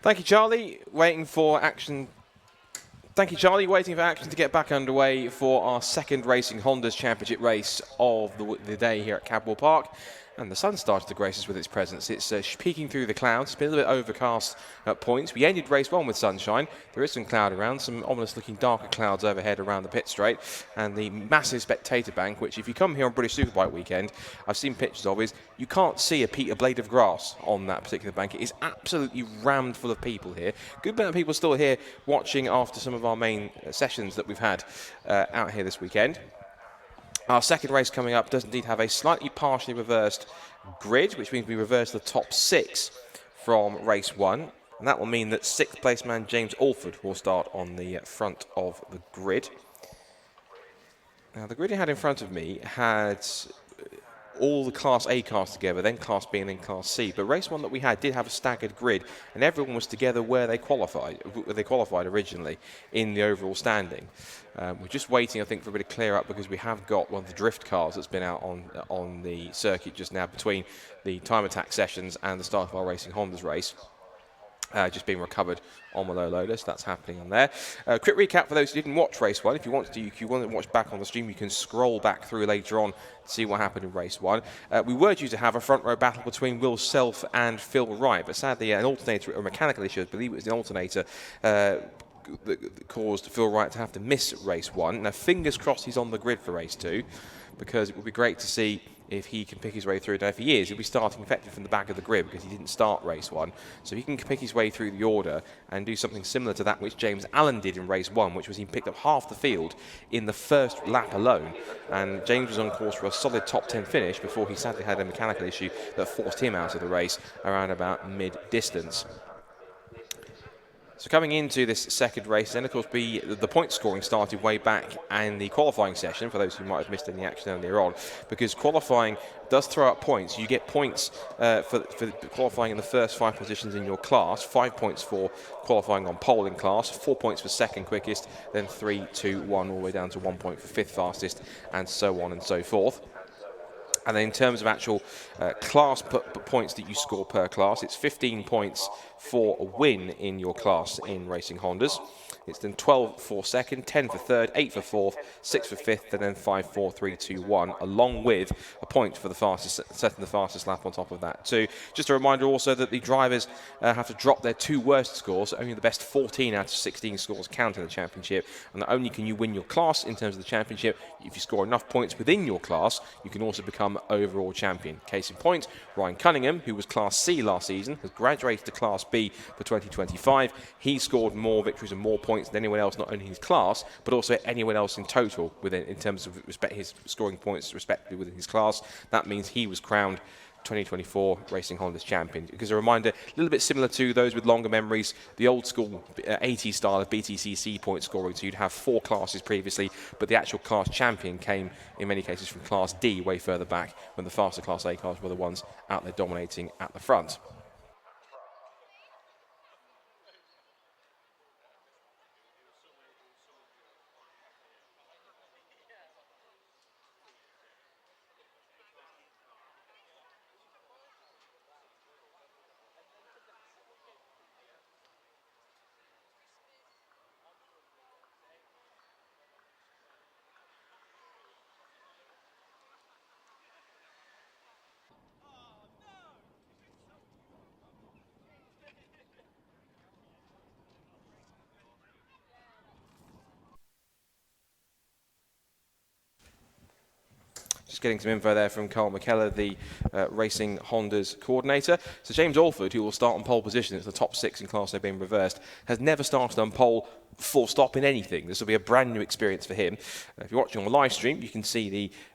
Thank you, Charlie. Waiting for action. Thank you, Charlie. Waiting for action to get back underway for our second Racing Hondas Championship race of the day here at Cadwell Park. And the sun started to grace us with its presence. It's peeking through the clouds. It's been a little bit overcast at points. We ended race one with sunshine. There is some cloud around, some ominous-looking darker clouds overhead around the pit straight, and the massive spectator bank, which if you come here on British Superbike weekend, I've seen pictures of, is you can't see a blade of grass on that particular bank. It is absolutely rammed full of people here. Good amount of people still here watching after some of our main sessions that we've had out here this weekend. Our second race coming up does indeed have a slightly partially reversed grid, which means we reverse the top 6 from race 1. And that will mean that 6th place man James Alford will start on the front of the grid. Now, the grid I had in front of me had all the Class A cars together, then Class B and then Class C. But race 1 that we had did have a staggered grid, and everyone was together where they qualified originally in the overall standing. We're just waiting, I think, for a bit of clear up because we have got one of the drift cars that's been out on the circuit just now between the time attack sessions and the start of our Racing Hondas race. Just being recovered on the low loader, so that's happening on there. Quick recap for those who didn't watch race 1. If you want to watch back on the stream, you can scroll back through later on to see what happened in race 1. We were due to have a front row battle between Will Self and Phil Wright, but sadly an alternator, a mechanical issue, I believe it was the alternator, that caused Phil Wright to have to miss race 1. Now, fingers crossed he's on the grid for race 2, because it would be great to see if he can pick his way through. Now, if he is, he'll be starting effectively from the back of the grid because he didn't start race 1. So he can pick his way through the order and do something similar to that which James Allen did in race 1, which was he picked up half the field in the first lap alone. And James was on course for a solid top 10 finish before he sadly had a mechanical issue that forced him out of the race around about mid-distance. So coming into this second race, then of course the point scoring started way back in the qualifying session, for those who might have missed any action earlier on, because qualifying does throw up points. You get points for qualifying in the first 5 positions in your class, 5 points for qualifying on pole in class, 4 points for second quickest, then 3, 2, 1, all the way down to 1 point for 5th fastest, and so on and so forth. And then in terms of actual class points that you score per class, it's 15 points for a win in your class in Racing Hondas. It's then 12 for second, 10 for third, 8 for fourth, 6 for fifth, and then 5, 4, 3, 2, 1, along with a point for the fastest, setting the fastest lap on top of that too. Just a reminder also that the drivers have to drop their 2 worst scores. Only the best 14 out of 16 scores count in the championship, and not only can you win your class in terms of the championship, if you score enough points within your class, you can also become overall champion. Case in point, Ryan Cunningham, who was Class C last season, has graduated to Class B for 2025. He scored more victories and more points than anyone else, not only in his class, but also anyone else in total in terms of his scoring points respectively within his class. That means he was crowned 2024 Racing Hondas champion. Because a reminder, a little bit similar to those with longer memories, the old school 80s style of BTCC point scoring. So you'd have 4 classes previously, but the actual class champion came in many cases from Class D way further back, when the faster Class A cars were the ones out there dominating at the front. Just getting some info there from Carl McKellar, the Racing Hondas coordinator. So James Alford, who will start on pole position, it's the top 6 in class, they've been reversed, has never started on pole full stop in anything. This will be a brand new experience for him. If you're watching on the live stream, you can see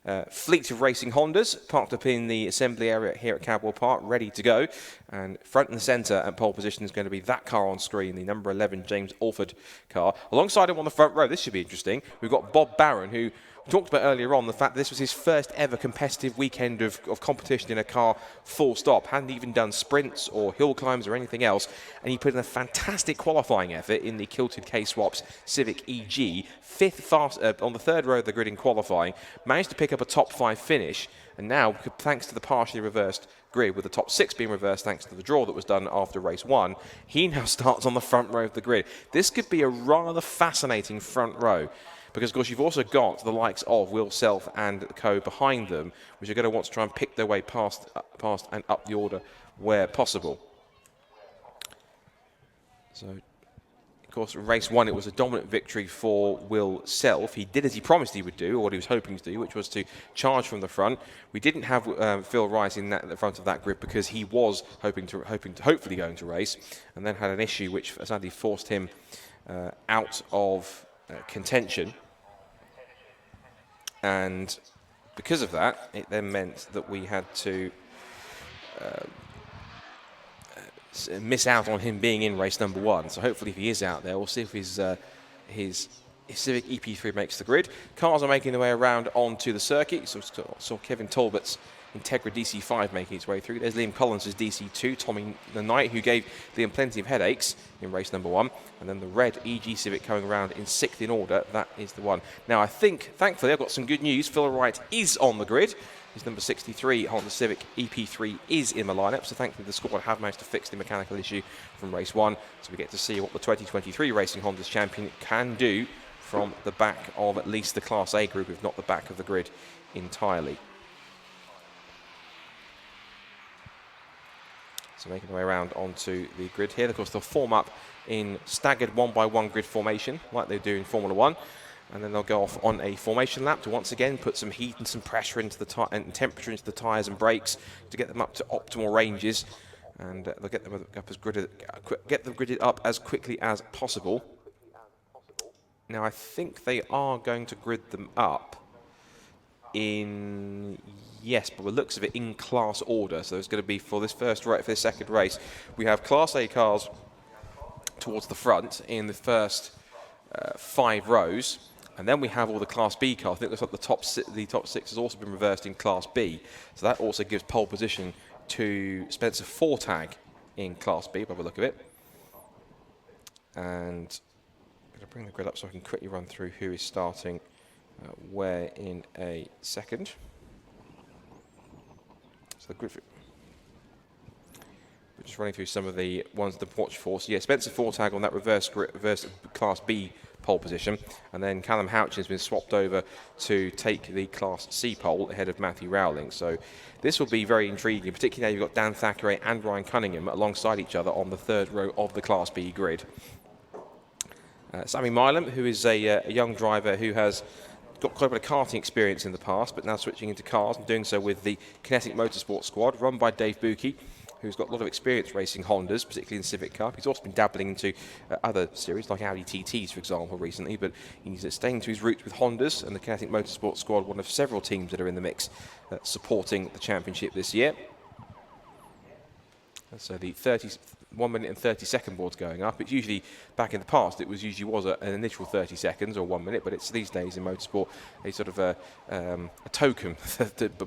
the fleet of Racing Hondas parked up in the assembly area here at Cadwell Park, ready to go. And front and centre at pole position is going to be that car on screen, the number 11 James Alford car. Alongside him on the front row, this should be interesting, we've got Bob Barron, who talked about earlier on the fact that this was his first ever competitive weekend of competition in a car full stop. Hadn't even done sprints or hill climbs or anything else, and he put in a fantastic qualifying effort in the kilted K-Swaps Civic EG, fifth fast on the third row of the grid in qualifying, managed to pick up a top 5 finish, and now, thanks to the partially reversed grid, with the top 6 being reversed thanks to the draw that was done after race 1, he now starts on the front row of the grid. This could be a rather fascinating front row, because of course you've also got the likes of Will Self and co behind them, which are going to want to try and pick their way past and up the order where possible. So, of course, in race 1 it was a dominant victory for Will Self. He did as he promised he would do, or what he was hoping to do, which was to charge from the front. We didn't have Phil Rice in the front of that grid because he was hopefully going to race, and then had an issue which sadly forced him out of contention. And because of that, it then meant that we had to miss out on him being in race number 1. So hopefully if he is out there, we'll see if his Civic EP3 makes the grid. Cars are making their way around onto the circuit. So saw Kevin Talbot's Integra DC5 making its way through. There's Liam Collins' DC2, Tommy the Knight, who gave Liam plenty of headaches in race number 1. And then the red EG Civic coming around in 6th in order. That is the one. Now, I think, thankfully, I've got some good news. Phil Wright is on the grid. His number 63 Honda Civic EP3 is in the lineup. So thankfully, the squad have managed to fix the mechanical issue from race 1. So we get to see what the 2023 Racing Hondas champion can do from the back of at least the Class A group, if not the back of the grid entirely. So making their way around onto the grid here. Of course, they'll form up in staggered 1x1 grid formation, like they do in Formula 1. And then they'll go off on a formation lap to once again put some heat and some pressure into the and temperature into the tyres and brakes to get them up to optimal ranges. And they'll get them gridded up as quickly as possible. Now, I think they are going to grid them up in... Yes, but the looks of it in class order. So it's going to be for this second race. We have Class A cars towards the front in the first 5 rows, and then we have all the Class B cars. I think it looks like the top 6 has also been reversed in Class B. So that also gives pole position to Spencer Fortag in Class B, by the look of it. And I'm going to bring the grid up so I can quickly run through who is starting where in a second. So the grid, we're just running through some of the ones to watch for. So yeah, Spencer Fortag on that reverse Class B pole position, and then Callum Houchin has been swapped over to take the Class C pole ahead of Matthew Rowling. So this will be very intriguing, particularly now you've got Dan Thackeray and Ryan Cunningham alongside each other on the third row of the Class B grid. Sammy Milam, who is a young driver who has got quite a bit of karting experience in the past, but now switching into cars and doing so with the Kinetic Motorsport squad, run by Dave Buki, who's got a lot of experience racing Hondas, particularly in Civic Cup. He's also been dabbling into other series, like Audi TTs, for example, recently, but he's staying to his roots with Hondas and the Kinetic Motorsport squad, one of several teams that are in the mix supporting the championship this year. So the 1 minute and 30 second board's going up. It's usually, back in the past, it was an initial 30 seconds or 1 minute, but it's these days in motorsport a sort of a token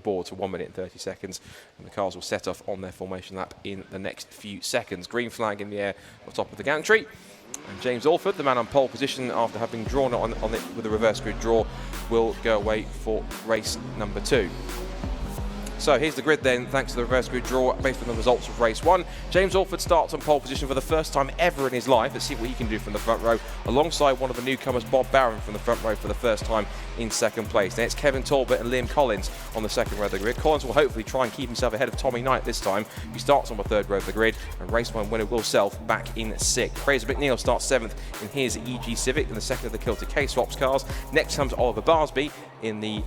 board to 1 minute and 30 seconds, and the cars will set off on their formation lap in the next few seconds. Green flag in the air on top of the gantry, and James Alford, the man on pole position after having drawn it on it with a reverse grid draw, will go away for race number 2. So here's the grid then, thanks to the reverse grid draw based on the results of race 1. James Alford starts on pole position for the first time ever in his life. Let's see what he can do from the front row, alongside one of the newcomers, Bob Barron, from the front row for the first time in second place. Then it's Kevin Talbot and Liam Collins on the second row of the grid. Collins will hopefully try and keep himself ahead of Tommy Knight this time. He starts on the third row of the grid, and race 1 winner Will Self back in 6th. Fraser McNeil starts 7th in his EG Civic, and the second of the Kilter K-Swaps cars. Next comes Oliver Barsby in the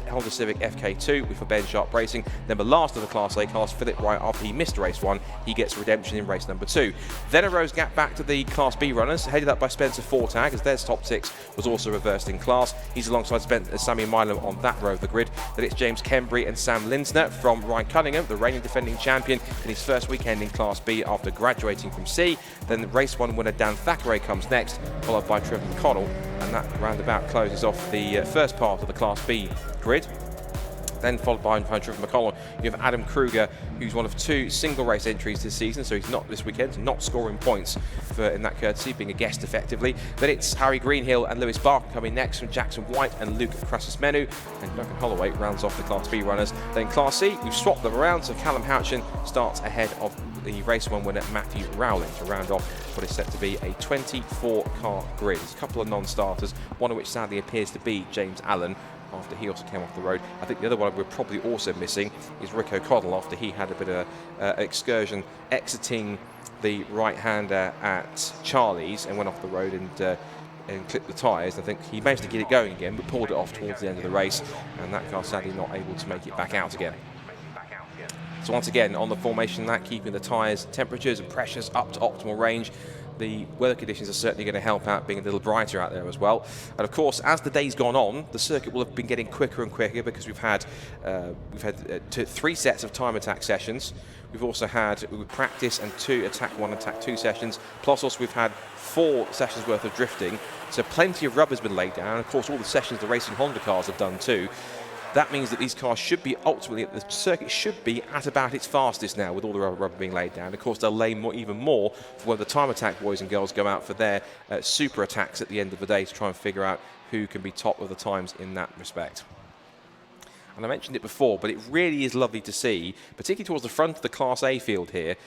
Honda Civic FK2 with Ben Sharp Racing. racing. Then the last of the Class A cars, Philip Wright, after he missed race 1, he gets redemption in race number 2. Then a Rose gap back to the Class B runners, headed up by Spencer Fortag, as their top 6 was also reversed in class. He's alongside Sammy Milam on that row of the grid. Then it's James Kembry and Sam Linsner from Ryan Cunningham, the reigning defending champion, in his first weekend in Class B after graduating from C. Then race 1 winner Dan Thackeray comes next, followed by Trevor McConnell, and that roundabout closes off the first part of the Class B grid. Then followed by Trevor McConnell, you have Adam Kruger, who's one of 2 single race entries this season, so he's not this weekend, not scoring points in that courtesy, being a guest effectively. Then it's Harry Greenhill and Lewis Barker coming next from Jackson White and Luke Crassus-Menu, and Duncan Holloway rounds off the Class B runners. Then Class C, we've swapped them around, so Callum Houchin starts ahead of the race 1 winner Matthew Rowling to round off what is set to be a 24-car grid. There's a couple of non-starters, one of which sadly appears to be James Allen, after he also came off the road. I think the other one we're probably also missing is Rick O'Connell, after he had a bit of excursion exiting the right-hander at Charlie's and went off the road and clipped the tyres. I think he managed to get it going again, but pulled it off towards the end of the race, and that car sadly not able to make it back out again. So once again, on the formation, that keeping the tyres, temperatures and pressures up to optimal range. The weather conditions are certainly going to help out, being a little brighter out there as well. And of course, as the day's gone on, the circuit will have been getting quicker and quicker, because we've had 3 sets of time attack sessions. We've also had practice and 2 attack 1, attack 2 sessions. Plus also we've had 4 sessions worth of drifting. So plenty of rubber's been laid down. And of course, all the sessions the Racing Honda cars have done too. That means that these cars should be ultimately, the circuit should be at about its fastest now, with all the rubber being laid down. Of course, they'll lay even more for when the time attack boys and girls go out for their super attacks at the end of the day to try and figure out who can be top of the times in that respect. And I mentioned it before, but it really is lovely to see, particularly towards the front of the Class A field here,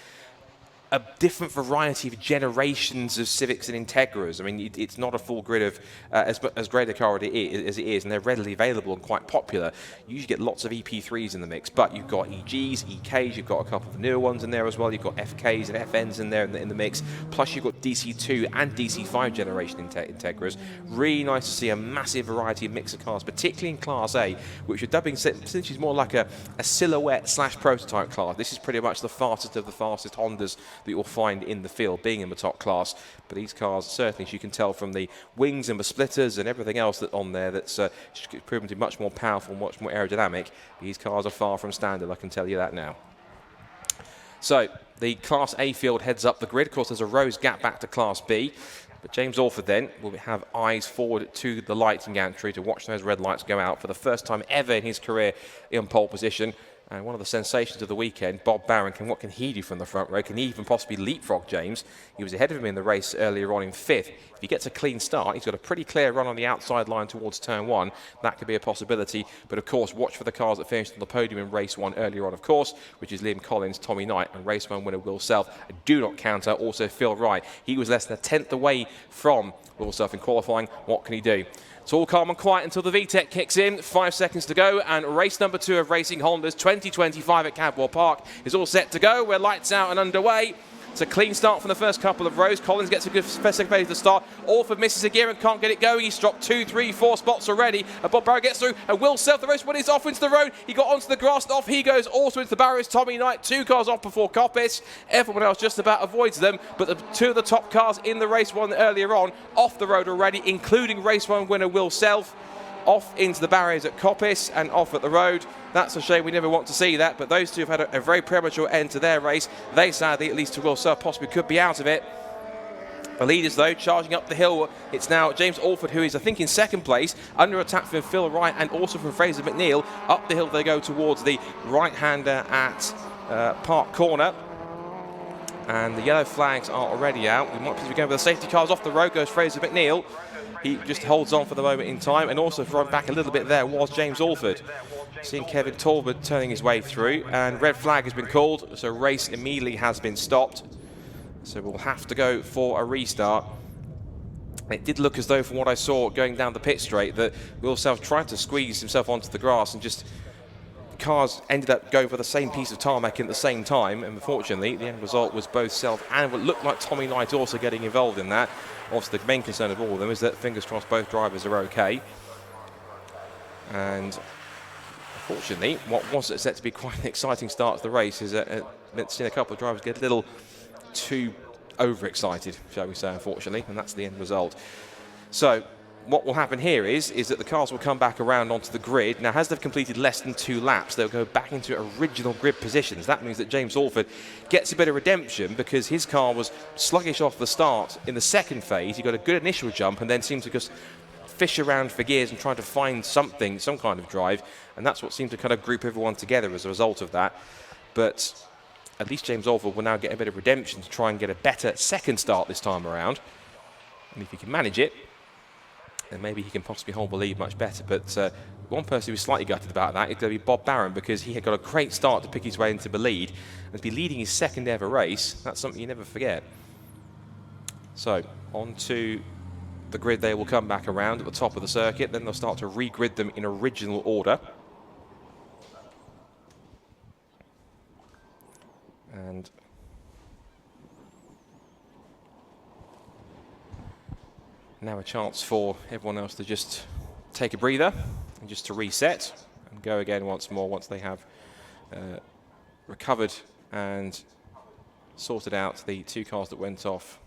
a different variety of generations of Civics and Integras. I mean, it's not a full grid of as great a car as it is, and they're readily available and quite popular. You usually get lots of EP3s in the mix, but you've got EGs, EKs, you've got a couple of newer ones in there as well. You've got FKs and FNs in there in the mix. Plus, you've got DC2 and DC5 generation Integras. Really nice to see a massive variety of mix of cars, particularly in Class A, which are dubbing essentially more like a silhouette / prototype class. This is pretty much the fastest of the fastest Hondas that you'll find in the field, being in the top class. But these cars, certainly, as you can tell from the wings and the splitters and everything else that's on there, that's proven to be much more powerful, much more aerodynamic. These cars are far from standard, I can tell you that now. So the Class A field heads up the grid. Of course, there's a Rose gap back to Class B. But James Alford then will have eyes forward to the lighting gantry to watch those red lights go out for the first time ever in his career in pole position. And one of the sensations of the weekend, Bob Barron, what can he do from the front row? Can he even possibly leapfrog James? He was ahead of him in the race earlier on in 5th. If he gets a clean start, he's got a pretty clear run on the outside line towards turn 1. That could be a possibility. But of course, watch for the cars that finished on the podium in race 1 earlier on, of course, which is Liam Collins, Tommy Knight, and race 1 winner Will Self. Do not counter also Phil Wright. He was less than a 10th away from Will Self in qualifying. What can he do? It's all calm and quiet until the VTEC kicks in. 5 seconds to go, and race number 2 of Racing Hondas 2025 at Cadwell Park is all set to go. We're lights out and underway. It's a clean start from the first couple of rows. Collins gets a good second place to start. Alford misses a gear and can't get it going. He's dropped 2, 3, 4 spots already. And Bob Barrow gets through, and Will Self, the race winner, is off into the road. He got onto the grass, and off he goes. Also into the barriers, Tommy Knight. 2 cars off before Coppis. Everyone else just about avoids them, but the 2 of the top cars in the race 1 earlier on, off the road already, including race 1 winner Will Self. Off into the barriers at Coppis and off at the road. That's a shame. We never want to see that, but those 2 have had a very premature end to their race. They sadly, at least to Will Self, possibly could be out of it. The leaders, though, charging up the hill. It's now James Alford, who is, I think, in 2nd place, under attack from Phil Wright and also from Fraser McNeil. Up the hill they go towards the right-hander at Park Corner. And the yellow flags are already out. We might be going with the safety cars off the road. Goes Fraser McNeil. He just holds on for the moment in time, and also run back a little bit there was James Alford. Seeing Kevin Talbot turning his way through, and red flag has been called, so race immediately has been stopped. So we'll have to go for a restart. It did look as though, from what I saw going down the pit straight, that Will Self tried to squeeze himself onto the grass, and just cars ended up going for the same piece of tarmac at the same time, and unfortunately the end result was both Self and what looked like Tommy Knight also getting involved in that. Obviously the main concern of all of them is that, fingers crossed, both drivers are okay. And I Fortunately, what was set to be quite an exciting start to the race is let's see a couple of drivers get a little too overexcited, shall we say, unfortunately, and that's the end result. So what will happen here is that the cars will come back around onto the grid. Now, as they've completed less than 2 laps, they'll go back into original grid positions. That means that James Alford gets a bit of redemption because his car was sluggish off the start in the second phase. He got a good initial jump and then seemed to just fish around for gears and try to find something, some kind of drive, and that's what seemed to kind of group everyone together as a result of that. But at least James Alford will now get a bit of redemption to try and get a better second start this time around. And if he can manage it, then maybe he can possibly hold the lead much better. But one person who's slightly gutted about that is going to be Bob Barron, because he had got a great start to pick his way into the lead and to be leading his second ever race. That's something you never forget. So on to the grid they will come back around at the top of the circuit. Then they'll start to re-grid them in original order. And now a chance for everyone else to just take a breather and just to reset and go again once more once they have recovered and sorted out the 2 cars that went off.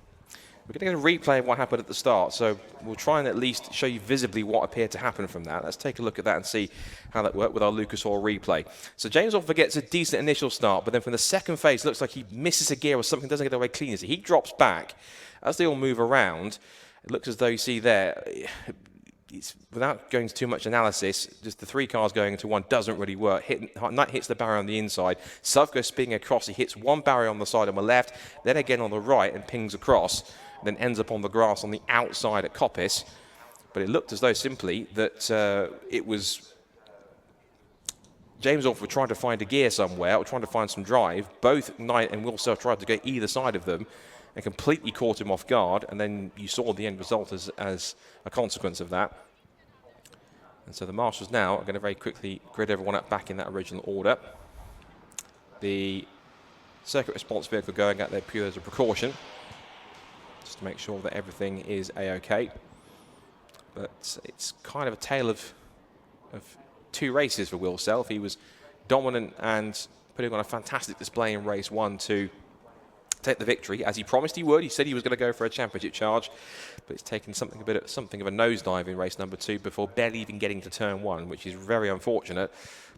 We're going to get a replay of what happened at the start, so we'll try and at least show you visibly what appeared to happen from that. Let's take a look at that and see how that worked with our Lucas Oil replay. So James Alford gets a decent initial start, but then from the second phase, it looks like he misses a gear or something, doesn't get away clean. He drops back. As they all move around, it looks as though you see there, it's, without going into too much analysis, just the 3 cars going into one doesn't really work. Knight hits the barrier on the inside. Suf goes spinning across. He hits one barrier on the side on the left, then again on the right and pings across, then ends up on the grass on the outside at Coppice. But it looked as though simply that it was James Alford trying to find a gear somewhere or trying to find some drive. Both Knight and Will Self tried to go either side of them and completely caught him off guard, and then you saw the end result as a consequence of that. And so the marshals now are going to very quickly grid everyone up back in that original order. The circuit response vehicle going out there purely as a precaution, just to make sure that everything is A-OK. But it's kind of a tale of 2 races for Will Self. He was dominant and putting on a fantastic display in race 1 to take the victory, as he promised he would. He said he was going to go for a championship charge, but it's taken something of a nosedive in race number 2 before barely even getting to turn 1, which is very unfortunate.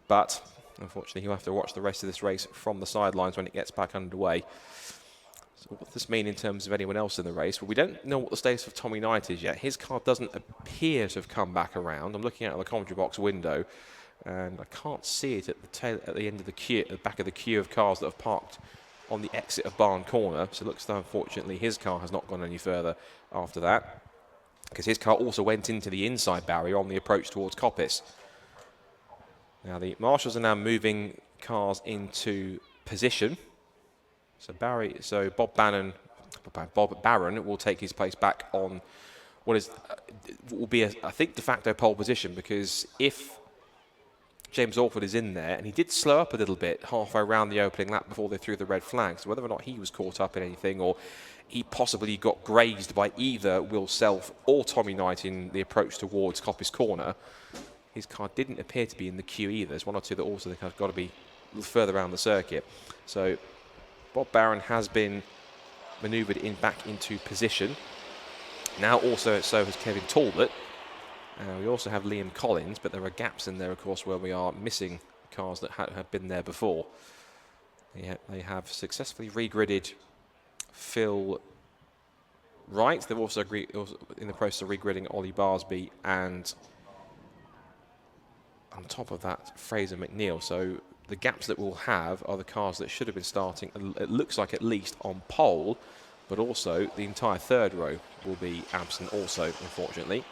But unfortunately, he'll have to watch the rest of this race from the sidelines when it gets back underway. So what does this mean in terms of anyone else in the race? Well, we don't know what the status of Tommy Knight is yet. His car doesn't appear to have come back around. I'm looking out the commentary box window, and I can't see it at the end of the queue, at the back of the queue of cars that have parked on the exit of Barn Corner. So it looks like, unfortunately, his car has not gone any further after that, because his car also went into the inside barrier on the approach towards Coppice. Now the marshals are now moving cars into position. So Bob Barron will take his place back on what will be I think de facto pole position, because if James Alford is in there, and he did slow up a little bit halfway around the opening lap before they threw the red flag, so whether or not he was caught up in anything or he possibly got grazed by either Will Self or Tommy Knight in the approach towards Coppice Corner, his car didn't appear to be in the queue either. There's 1 or 2 that also have got to be a little further around the circuit. So Bob Barron has been manoeuvred back into position. Now also so has Kevin Talbot. We also have Liam Collins, but there are gaps in there, of course, where we are missing cars that have been there before. They have successfully regridded Phil Wright. They've also in the process of regridding Ollie Barsby, and on top of that, Fraser McNeil. So the gaps that we'll have are the cars that should have been starting, it looks like, at least on pole, but also the entire 3rd row will be absent also, unfortunately.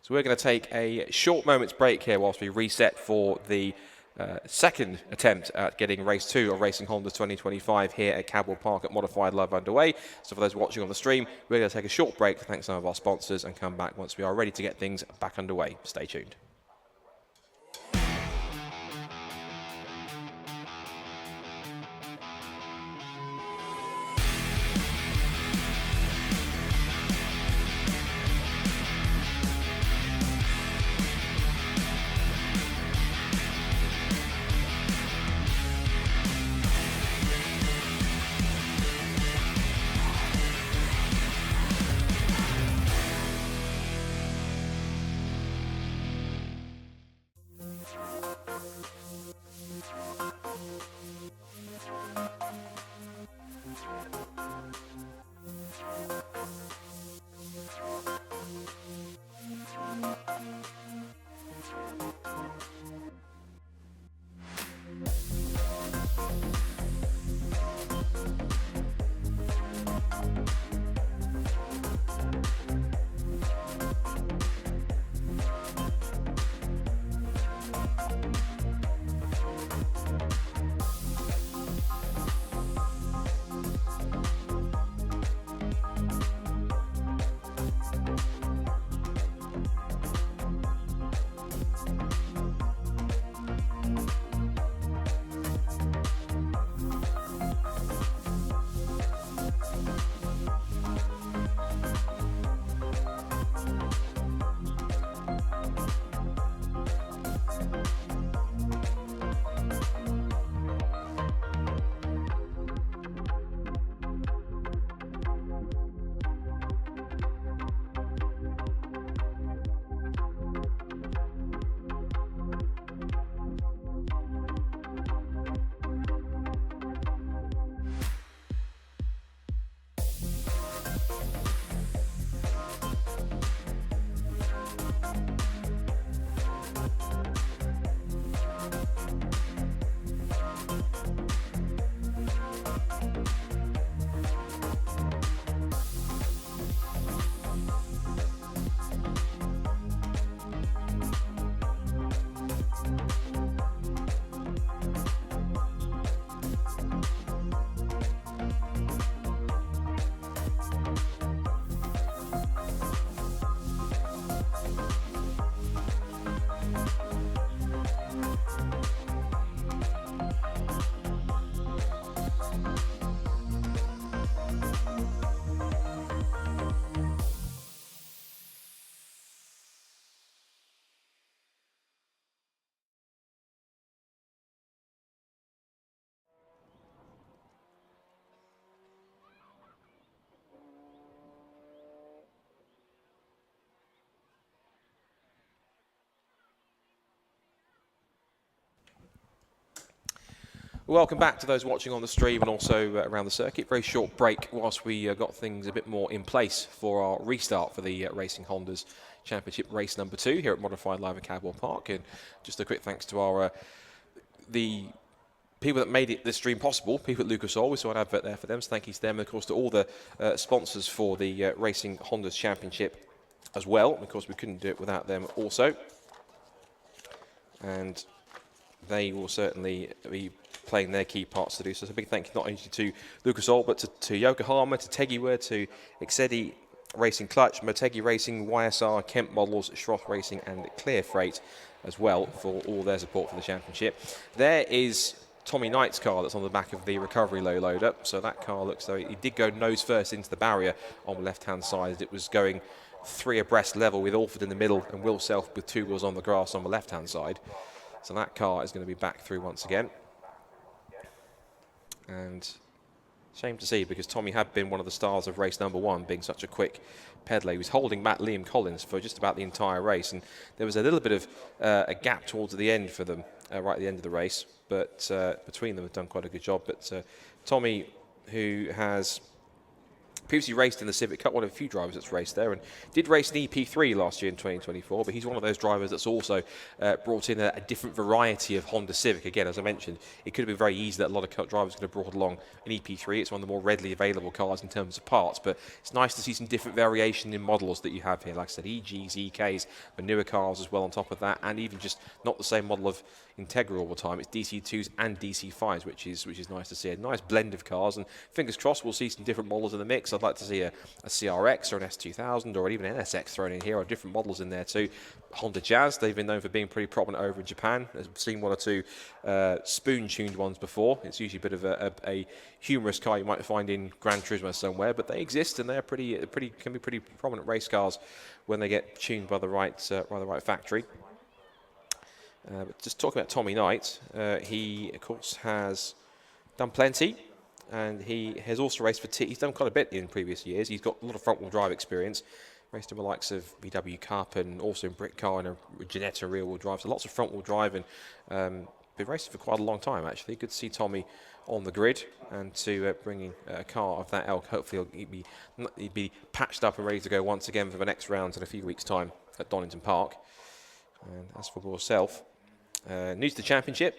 So we're going to take a short moment's break here whilst we reset for the second attempt at getting race 2 of Racing Hondas 2025 here at Cadwell Park at Modified Live underway. So for those watching on the stream, we're going to take a short break to thank some of our sponsors and come back once we are ready to get things back underway. Stay tuned. Welcome back to those watching on the stream and also around the circuit. Very short break whilst we got things a bit more in place for our restart for the Racing Hondas Championship race number 2 here at Modified Live at Cadwell Park. And just a quick thanks to our the people that made this stream possible, people at Lucas Oil. We saw an advert there for them, so thank you to them. And of course to all the sponsors for the Racing Hondas Championship as well. Of course we couldn't do it without them also. And they will certainly be playing their key parts to do so. So a big thank you not only to Lucas Oil, but to Yokohama, to Tegiwa, to Exedi Racing Clutch, Motegi Racing, YSR, Kemp Models, Schroth Racing and Clear Freight as well for all their support for the championship. There is Tommy Knight's car that's on the back of the recovery low loader. So that car looks though he did go nose first into the barrier on the left-hand side. It was going 3 abreast level with Alford in the middle and Will Self with 2 wheels on the grass on the left-hand side. So that car is going to be back through once again. And shame to see, because Tommy had been one of the stars of race number 1, being such a quick peddler. He was holding back Liam Collins for just about the entire race, and there was a little bit of a gap towards the end for them, right at the end of the race, but between them have done quite a good job. But Tommy, who has previously raced in the Civic Cup, one of a few drivers that's raced there, and did race an EP3 last year in 2024, but he's one of those drivers that's also brought in a different variety of Honda Civic. Again, as I mentioned, it could have been very easy that a lot of drivers could have brought along an EP3. It's one of the more readily available cars in terms of parts, but it's nice to see some different variation in models that you have here. Like I said, EGs, EKs, the newer cars as well on top of that, and even just not the same model of Integra all the time. It's DC2s and DC5s, which is nice to see. A nice blend of cars, and fingers crossed we'll see some different models in the mix. I'd like to see a CRX or an S2000 or even an NSX thrown in here, or different models in there too. Honda Jazz, they've been known for being pretty prominent over in Japan. I've seen 1 or 2 spoon-tuned ones before. It's usually a bit of a humorous car you might find in Gran Turismo somewhere, but they exist and they're can be pretty prominent race cars when they get tuned by the right factory. But just talking about Tommy Knight, he of course has done plenty, and he has also raced for he's done quite a bit in previous years. He's got a lot of front-wheel drive experience. Raced in the likes of VW Cup and also in Britcar and a Ginetta rear-wheel drive. So lots of front-wheel drive, and been racing for quite a long time actually. Good to see Tommy on the grid, and to bringing a car of that ilk. Hopefully he'll be patched up and ready to go once again for the next round in a few weeks' time at Donington Park. And as for Will Self, new to the championship,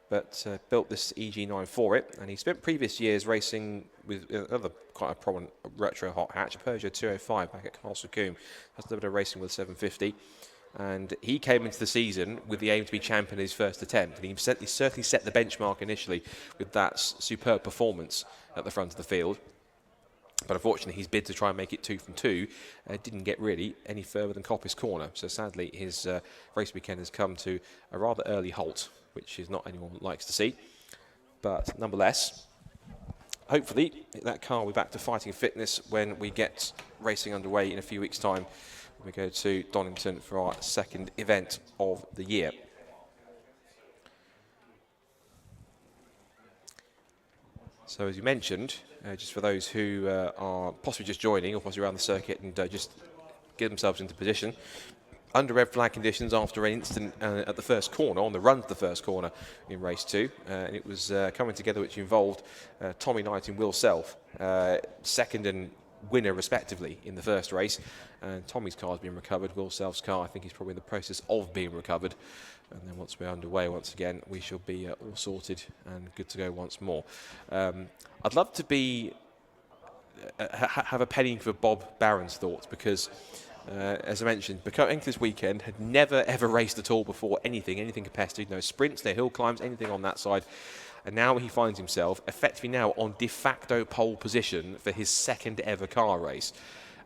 but built this EG9 for it, and he spent previous years racing with another quite a prominent retro hot hatch, a Peugeot 205 back at Castle Combe. Has a little bit of racing with 750, and he came into the season with the aim to be champion in his first attempt, and he certainly set the benchmark initially with that superb performance at the front of the field. But unfortunately, his bid to try and make it 2 from 2 didn't get really any further than Coppice Corner. So sadly, his race weekend has come to a rather early halt, which is not anyone likes to see. But nonetheless, hopefully that car will be back to fighting fitness when we get racing underway in a few weeks' time. We go to Donington for our second event of the year. So as you mentioned, just for those who are possibly just joining or possibly around the circuit and just get themselves into position, under red flag conditions after an incident at the first corner, on the run to the first corner in race 2, and it was coming together which involved Tommy Knight and Will Self, second and winner respectively in the first race, and Tommy's car has been recovered. Will Self's car, I think, is probably in the process of being recovered, and then once we're underway once again, we shall be all sorted and good to go once more. I'd love to be have a penny for Bob Barron's thoughts, because as I mentioned, coming this weekend, had never ever raced at all before, anything competitive, no sprints, no hill climbs, anything on that side. And now he finds himself effectively now on de facto pole position for his second ever car race.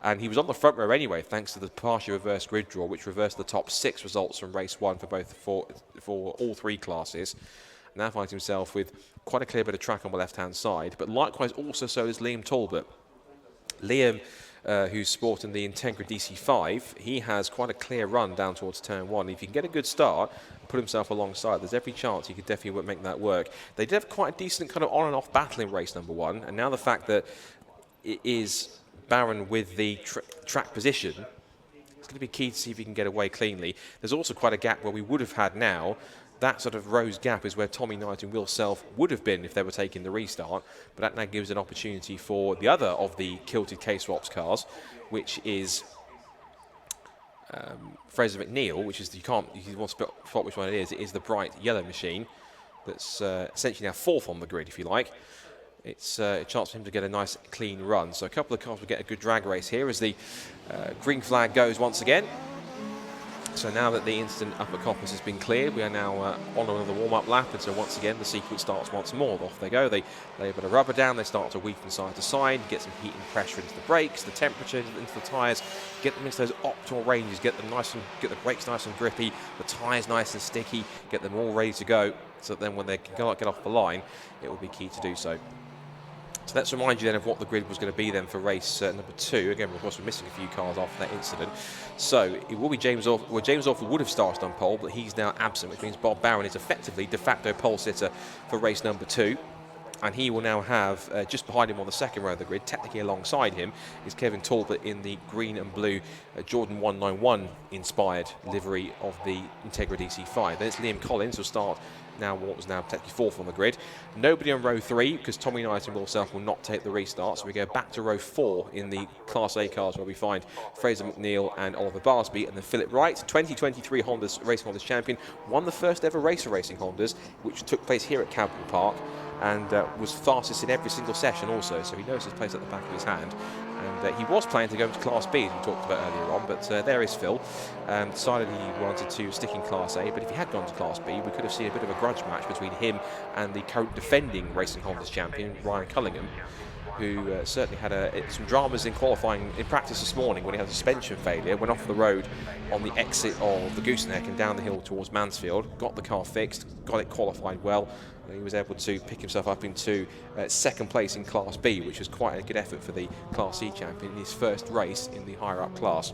And he was on the front row anyway, thanks to the partially reversed grid draw, which reversed the top 6 results from race 1 for all 3 classes. Now finds himself with quite a clear bit of track on the left-hand side, but likewise also so is Liam Talbot. Liam, who's sporting the Integra DC5, he has quite a clear run down towards turn 1. If he can get a good start, put himself alongside, there's every chance he could definitely make that work. They did have quite a decent kind of on and off battle in race number 1, and now the fact that it is Barron with the track position, it's going to be key to see if he can get away cleanly. There's also quite a gap where we would have had now. That sort of rose gap is where Tommy Knight and Will Self would have been if they were taking the restart, but that now gives an opportunity for the other of the kilted K-Swaps cars, which is Fraser McNeil, which is, you want to spot which one it is the bright yellow machine that's essentially now 4th on the grid, if you like. It's a chance for him to get a nice clean run. So a couple of cars will get a good drag race here as the green flag goes once again. So now that the incident up at Coppice has been cleared, we are now on another warm-up lap, and so once again the sequence starts once more. Off they go, they lay a bit of rubber down, they start to weave from side to side, get some heat and pressure into the brakes, the temperature into the tyres, get them into those optimal ranges, get the brakes nice and grippy, the tyres nice and sticky, get them all ready to go, so that then when they can get off the line, it will be key to do so. So let's remind you then of what the grid was going to be then for race number 2. Again, of course, we're missing a few cars after that incident. So it will be James Orford. Well, James Orford would have started on pole, but he's now absent, which means Bob Barron is effectively de facto pole sitter for race number 2. And he will now have, just behind him on the second row of the grid, technically alongside him, is Kevin Talbot in the green and blue Jordan 191 inspired livery of the Integra DC5. Then it's Liam Collins who'll start now what was now technically 4th on the grid. Nobody on row 3 because Tommy Knight and Will Self will not take the restart, so we go back to row 4 in the Class A cars where we find Fraser McNeil and Oliver Barsby, and then Philip Wright, 2023 Racing Hondas champion, won the first ever race of Racing Hondas, which took place here at Cadwell Park, and was fastest in every single session also, so he knows his place at the back of his hand. And he was planning to go into Class B, as we talked about earlier on, but there is Phil. Decided he wanted to stick in Class A, but if he had gone to Class B, we could have seen a bit of a grudge match between him and the current defending Racing Hondas champion, Ryan Cullingham, who certainly had some dramas in qualifying, in practice this morning when he had a suspension failure, went off the road on the exit of the Gooseneck and down the hill towards Mansfield, got the car fixed, got it qualified well, and he was able to pick himself up into second place in Class B, which was quite a good effort for the Class C champion in his first race in the higher up class.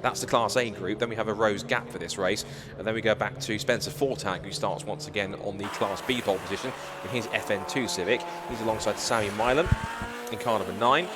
That's the Class A group. Then we have a rose gap for this race, and then we go back to Spencer Fortag, who starts once again on the Class B pole position in his FN2 Civic. He's alongside Sammy Milan in car number 9.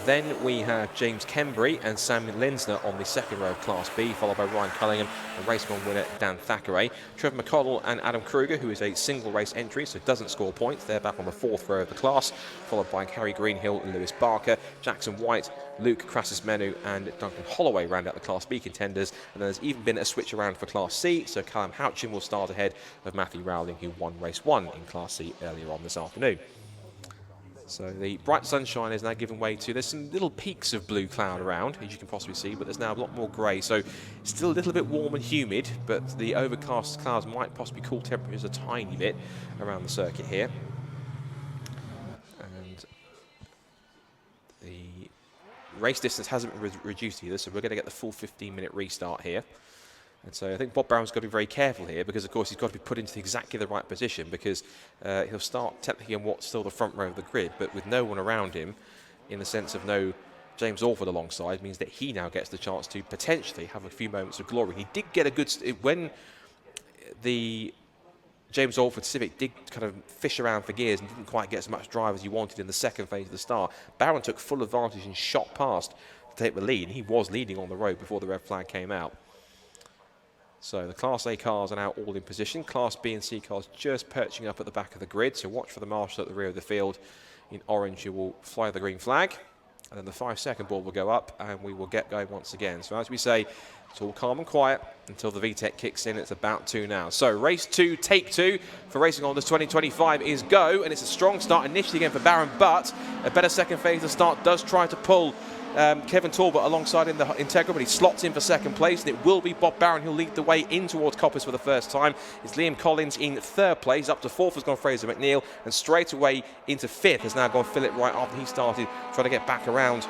Then we have James Kembry and Sam Linsner on the second row of Class B, followed by Ryan Cullingham and race 1 winner Dan Thackeray. Trevor McConnell and Adam Kruger, who is a single race entry, so doesn't score points. They're back on the 4th row of the class, followed by Harry Greenhill and Lewis Barker. Jackson White, Luke Crassus-Menu and Duncan Holloway round out the Class B contenders. And there's even been a switch around for Class C, so Callum Houchin will start ahead of Matthew Rowling, who won race 1 in Class C earlier on this afternoon. So the bright sunshine is now giving way to, there's some little peaks of blue cloud around, as you can possibly see, but there's now a lot more grey. So still a little bit warm and humid, but the overcast clouds might possibly cool temperatures a tiny bit around the circuit here. And the race distance hasn't been reduced either, so we're going to get the full 15-minute restart here. And so I think Bob Brown's got to be very careful here, because of course he's got to be put into exactly the right position, because he'll start technically on what's still the front row of the grid, but with no one around him, in the sense of no James Orford alongside, means that he now gets the chance to potentially have a few moments of glory. He did get a good, when the James Orford Civic did kind of fish around for gears and didn't quite get as much drive as he wanted in the second phase of the start, Barron took full advantage and shot past to take the lead, and he was leading on the road before the red flag came out. So the Class A cars are now all in position. Class B and C cars just perching up at the back of the grid. So watch for the marshal at the rear of the field in orange, who will fly the green flag. And then the 5-second ball will go up and we will get going once again. So as we say, it's all calm and quiet until the VTEC kicks in. It's about to now. So race 2, take 2 for Racing Hondas 2025 is go. And it's a strong start initially again for Barron, but a better second phase of start does try to pull Kevin Talbot alongside in the Integra, but he slots in for second place, and it will be Bob Barron who'll lead the way in towards Coppers for the first time. It's Liam Collins in 3rd place. Up to 4th has gone Fraser McNeil, and straight away into 5th has now gone Philip Wright after he started trying to get back around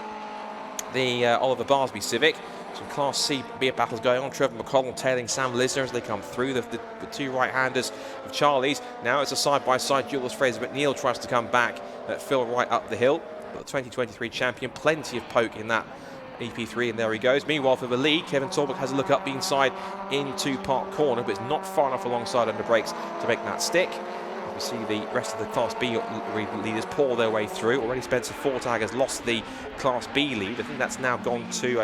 the Oliver Barsby Civic. Some Class C beer battles going on. Trevor McConnell tailing Sam Lisner as they come through. The two right-handers of Charlie's. Now it's a side-by-side duel as Fraser McNeil tries to come back at Phil Wright up the hill. But the 2023 champion, plenty of poke in that EP3, and there he goes. Meanwhile, for the lead, Kevin Talbot has a look up the inside into Park Corner, but it's not far enough alongside under brakes to make that stick. We see the rest of the Class B leaders pour their way through. Already Spencer Fortag has lost the Class B lead. I think that's now gone to,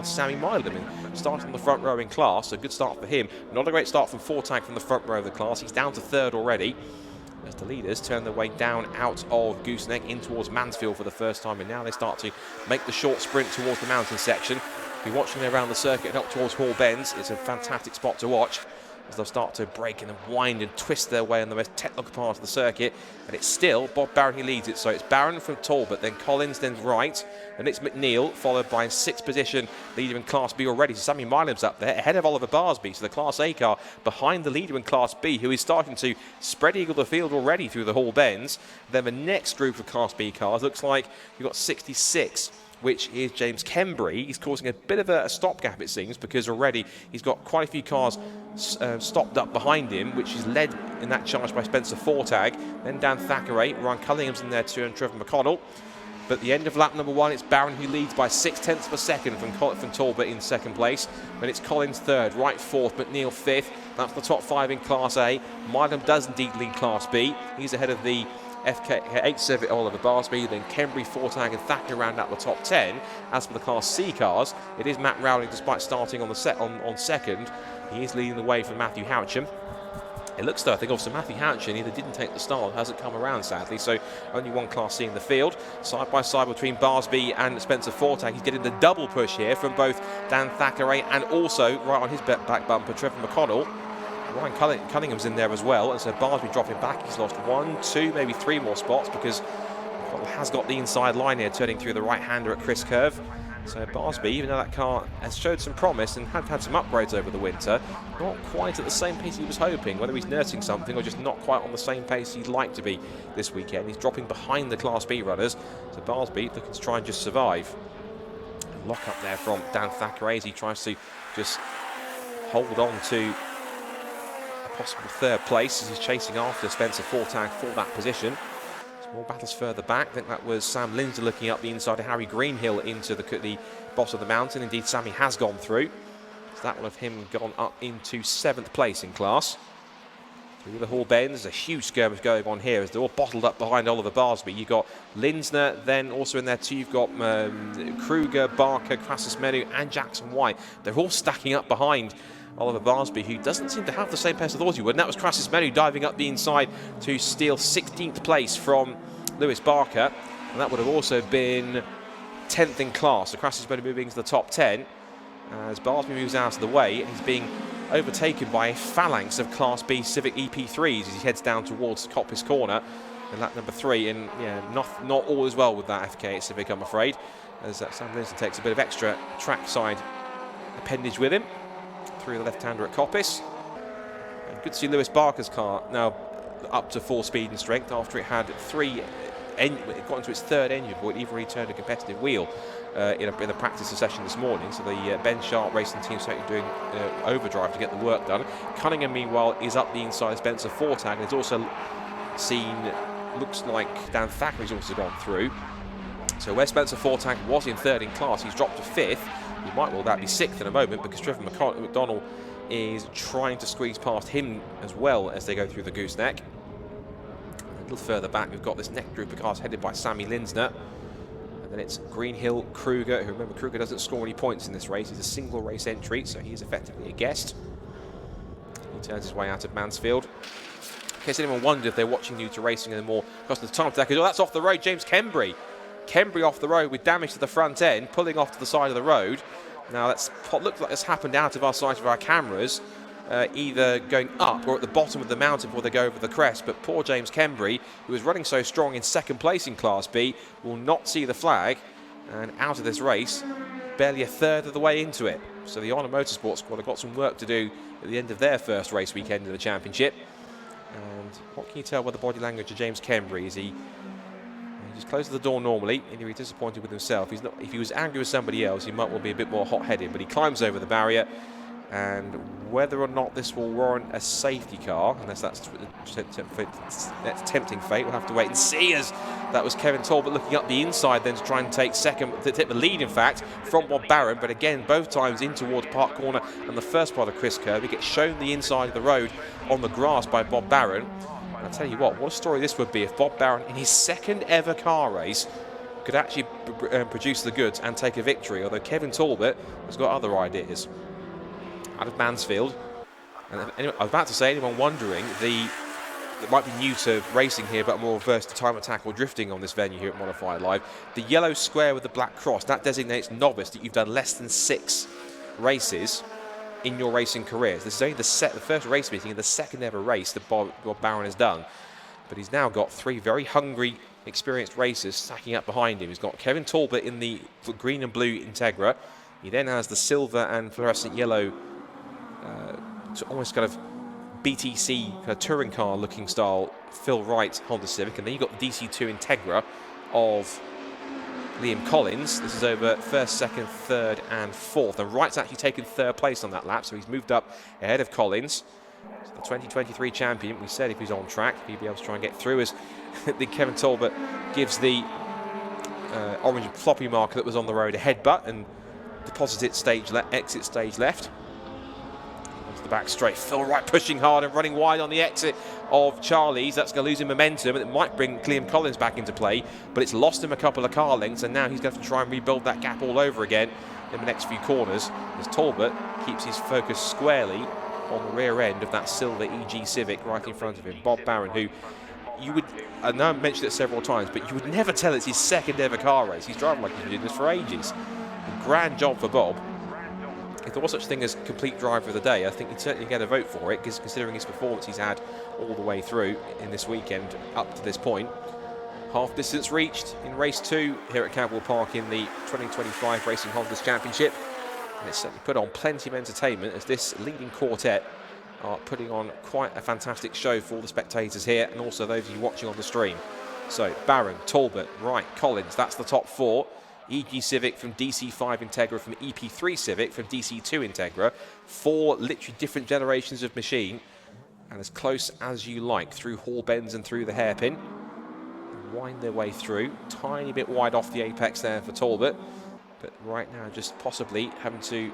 Sammy Milam, starting on the front row in class. So good start for him. Not a great start from Fortag from the front row of the class. He's down to 3rd already, as the leaders turn their way down out of Gooseneck in towards Mansfield for the first time, and now they start to make the short sprint towards the mountain section. If you're watching around the circuit and up towards Hall Bends, it's a fantastic spot to watch as they'll start to break and wind and twist their way in the most technical part of the circuit. And it's still Bob Barron who leads it, so it's Barron from Talbot, then Collins, then Wright, and it's McNeil, followed by 6th position leader in Class B already. So Sammy Milam's up there, ahead of Oliver Barsby, so the Class A car behind the leader in Class B, who is starting to spread eagle the field already through the Hall Bends. Then the next group of Class B cars looks like you've got 66, which is James Kembry. He's causing a bit of a stopgap, it seems, because already he's got quite a few cars stopped up behind him, which is led in that charge by Spencer Fortag. Then Dan Thackeray, Ryan Cullingham's in there too, and Trevor McConnell. But at the end of lap number 1, it's Barron who leads by 0.6 of a second from Talbot in 2nd place. Then it's Collins 3rd, Wright 4th, McNeil 5th. That's the top 5 in Class A. Milam does indeed lead Class B. He's ahead of the FK8 Civic Oliver Barsby, then Kembry, Fortag and Thacker round out the top 10. As for the Class C cars, it is Matt Rowling, despite starting on second. He is leading the way for Matthew Houchin. It looks though, I think also Matthew Houchin either didn't take the start, hasn't come around sadly, so only one Class C in the field. Side by side between Barsby and Spencer Fortag. He's getting the double push here from both Dan Thackeray and also, right on his back bumper, Trevor McConnell. Ryan Cunningham's in there as well, and so Barsby dropping back. He's lost 1, 2, maybe 3 more spots because McConnell has got the inside line here, turning through the right-hander at Chris Curve. So Barsby, even though that car has showed some promise and had some upgrades over the winter, not quite at the same pace he was hoping, whether he's nursing something or just not quite on the same pace he'd like to be this weekend. He's dropping behind the Class B runners, so Barsby looking to try and just survive. And lock up there from Dan Thackeray as he tries to just hold on to possible 3rd place as he's chasing after Spencer Fortag for that position. Some more battles further back. I think that was Sam Lindsay looking up the inside of Harry Greenhill into the bottom of the mountain. Indeed, Sammy has gone through. So that will have him gone up into 7th place in class. through the Hall bends. There's a huge skirmish going on here as they're all bottled up behind Oliver Barsby. You've got Linsner, then also in there too, you've got Kruger, Barker, Crassus Menu, and Jackson White. They're all stacking up behind Oliver Barsby, who doesn't seem to have the same pace of thought he would. And that was Crassus Menu diving up the inside to steal 16th place from Lewis Barker. And that would have also been 10th in class. So Crassus Menu moving into the top 10 as Barsby moves out of the way, and he's being overtaken by a phalanx of Class B Civic EP3s as he heads down towards Coppice Corner in lap number 3. And yeah, not all is well with that FK Civic, I'm afraid, as Sam Linson takes a bit of extra trackside appendage with him through the left-hander at Coppice. And good to see Lewis Barker's car now up to full speed and strength after it had it got into its third engine before it even returned a competitive wheel in a practice session this morning. So the Ben Sharp racing team certainly doing overdrive to get the work done. Cunningham, meanwhile, is up the inside of Spencer Fortag, and it's also seen, looks like Dan Thackeray's also gone through. So where Spencer Fortag was in third in class, he's dropped to fifth. He might well be sixth in a moment, because Trevor McDonnell is trying to squeeze past him as well as they go through the gooseneck. A little further back, we've got this neck group of cars headed by Sammy Linsner. And then it's Greenhill, Kruger, who, remember, Kruger doesn't score any points in this race. He's a single race entry, so he is effectively a guest. He turns his way out of Mansfield. In case anyone wondered if they're watching New to Racing anymore, because the time attack is, oh, that's off the road, James Kembry. Kembry off the road with damage to the front end, pulling off to the side of the road. Now, that's looks like it's happened out of our sight of our cameras, either going up or at the bottom of the mountain before they go over the crest. But poor James Kembry, who was running so strong in second place in Class B, will not see the flag and out of this race, barely a third of the way into it. So the Honor Motorsport squad have got some work to do at the end of their first race weekend of the championship. And what can you tell by the body language of James Kembry? Is he just closes the door normally, and he's disappointed with himself. He's not. If he was angry with somebody else, he might well be a bit more hot-headed, but he climbs over the barrier. And whether or not this will warrant a safety car, unless that's tempting fate, we'll have to wait and see, as that was Kevin Talbot looking up the inside then to try and take the lead, in fact, from Bob Barron. But again, both times in towards Park Corner and the first part of Chris Kirby. He gets shown the inside of the road on the grass by Bob Barron. And I'll tell you what a story this would be if Bob Barron, in his second ever car race, could actually produce the goods and take a victory, although Kevin Talbot has got other ideas. Out of Mansfield. And anyway, I was about to say, anyone wondering, that might be new to racing here, but more averse to time attack or drifting on this venue here at Modified Live, the yellow square with the black cross, that designates novice, that you've done less than 6 races in your racing careers. This is only the first race meeting and the second ever race that Bob Barron has done. But he's now got 3 very hungry, experienced racers stacking up behind him. He's got Kevin Talbot in the green and blue Integra. He then has the silver and fluorescent yellow, so almost kind of BTC kind of touring car looking style Phil Wright Honda Civic, and then you've got the DC2 Integra of Liam Collins. This is over first, second, third and fourth, and Wright's actually taken third place on that lap, so he's moved up ahead of Collins. So the 2023 champion, we said if he's on track, he'd be able to try and get through, as the Kevin Talbot gives the orange floppy marker that was on the road a headbutt and deposited exit stage left. The back straight, Phil Wright pushing hard and running wide on the exit of Charlie's. That's going to lose him momentum, and it might bring Liam Collins back into play, but it's lost him a couple of car lengths, and now he's going to have to try and rebuild that gap all over again in the next few corners, as Talbot keeps his focus squarely on the rear end of that silver EG Civic right in front of him. Bob Barron, who you would, I know I've mentioned it several times, but you would never tell it's his second ever car race. He's driving like he's been doing this for ages. A grand job for Bob. If there was such a thing as complete driver of the day, I think he'd certainly get a vote for it, because considering his performance he's had all the way through in this weekend up to this point. Half distance reached in race 2 here at Cadwell Park in the 2025 Racing Hondas Championship. And it's certainly put on plenty of entertainment, as this leading quartet are putting on quite a fantastic show for all the spectators here, and also those of you watching on the stream. So Barron, Talbot, Wright, Collins, that's the top 4. EG Civic from DC5 Integra, from EP3 Civic from DC2 Integra. 4 literally different generations of machine, and as close as you like through Hall bends and through the hairpin. And wind their way through. Tiny bit wide off the apex there for Talbot, but right now just possibly having to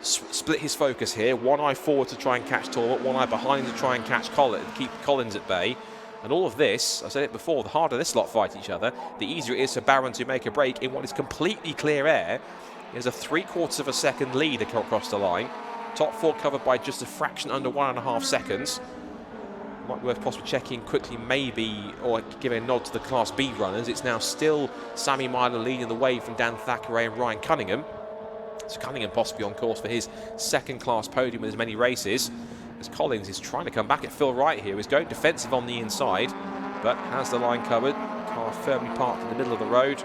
split his focus here. One eye forward to try and catch Talbot, one eye behind to try and catch keep Collins at bay. And all of this, I said it before, the harder this lot fight each other, the easier it is for Barron to make a break in what is completely clear air. There's a 3/4 of a second lead across the line. Top four covered by just a fraction under 1.5 seconds. Might be worth possibly checking quickly, maybe, or giving a nod to the Class B runners. It's now still Sammy Myler leading the way from Dan Thackeray and Ryan Cunningham. So Cunningham possibly on course for his second class podium with as many races. As Collins is trying to come back at Phil Wright here. He's going defensive on the inside, but has the line covered. Car firmly parked in the middle of the road.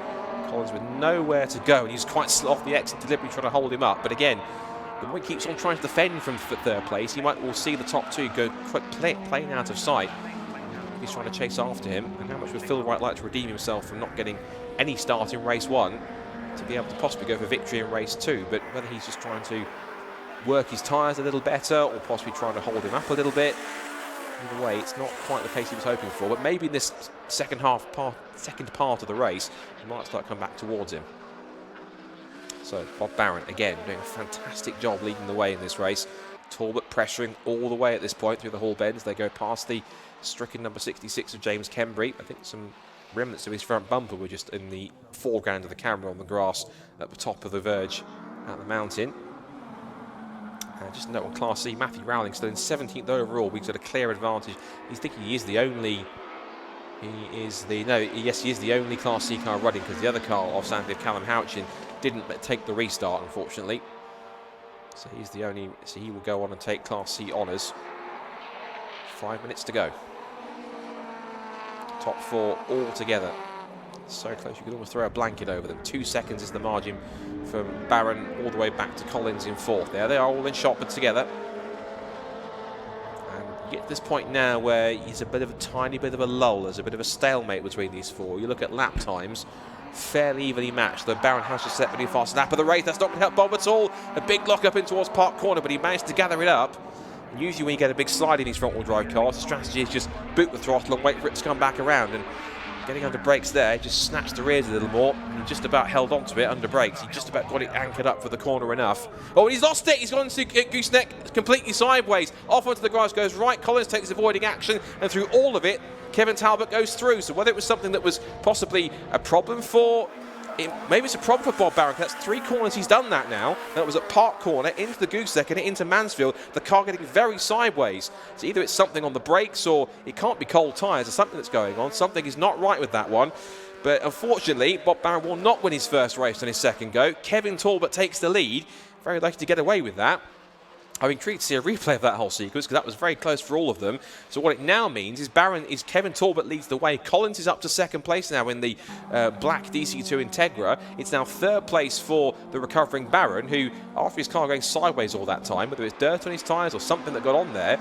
Collins with nowhere to go, and he's quite slow off the exit, deliberately trying to hold him up. But again, the more he keeps on trying to defend from third place, he might well see the top two go plain out of sight. He's trying to chase after him. And how much would Phil Wright like to redeem himself from not getting any start in race 1 to be able to possibly go for victory in race 2? But whether he's just trying to work his tyres a little better or possibly trying to hold him up a little bit, either way, it's not quite the pace he was hoping for. But maybe in this second part of the race, he might start coming back towards him. So Bob Barron, again, doing a fantastic job leading the way in this race. Talbot pressuring all the way at this point through the Hall bends. They go past the stricken number 66 of James Kembry. I think some remnants of his front bumper were just in the foreground of the camera on the grass at the top of the verge at the mountain. Just note on Class C, Matthew Rowling still in 17th overall. We've got a clear advantage. He's thinking he is the only... he is the only Class C car running, because the other car off Sandcliffe, Callum Houchin, didn't take the restart, unfortunately. So he's the only, so he will go on and take Class C honours. 5 minutes to go. Top four all together. So close you could almost throw a blanket over them. 2 seconds is the margin from Barron all the way back to Collins in fourth. There they are all in shot but together. And you get to this point now where it's a bit of a tiny bit of a lull. There's a bit of a stalemate between these four. You look at lap times, fairly evenly matched, though Barron has just set pretty fast lap of the race. That's not going to help Bob at all. A big lock up in towards Park Corner, but he managed to gather it up. And usually when you get a big slide in these front-wheel drive cars, the strategy is just boot the throttle and wait for it to come back around. And getting under brakes there, just snatched the rears a little more, and he just about held on to it under brakes. He just about got it anchored up for the corner enough. Oh, and he's lost it! He's gone to gooseneck completely sideways. Off onto the grass goes right. Collins takes avoiding action, and through all of it, Kevin Talbot goes through. So whether it was something that was possibly a problem for... maybe it's a problem for Bob Barron. That's 3 corners he's done that now. That was at Park Corner, into the gooseneck and into Mansfield. The car getting very sideways. So either it's something on the brakes or it can't be cold tyres or something that's going on. Something is not right with that one. But unfortunately, Bob Barron will not win his first race on his second go. Kevin Talbot takes the lead. Very lucky to get away with that. I'm intrigued to see a replay of that whole sequence because that was very close for all of them. So what it now means is Kevin Talbot leads the way. Collins is up to second place now in the black DC2 Integra. It's now third place for the recovering Barron, who, after his car going sideways all that time, whether it's dirt on his tyres or something that got on there,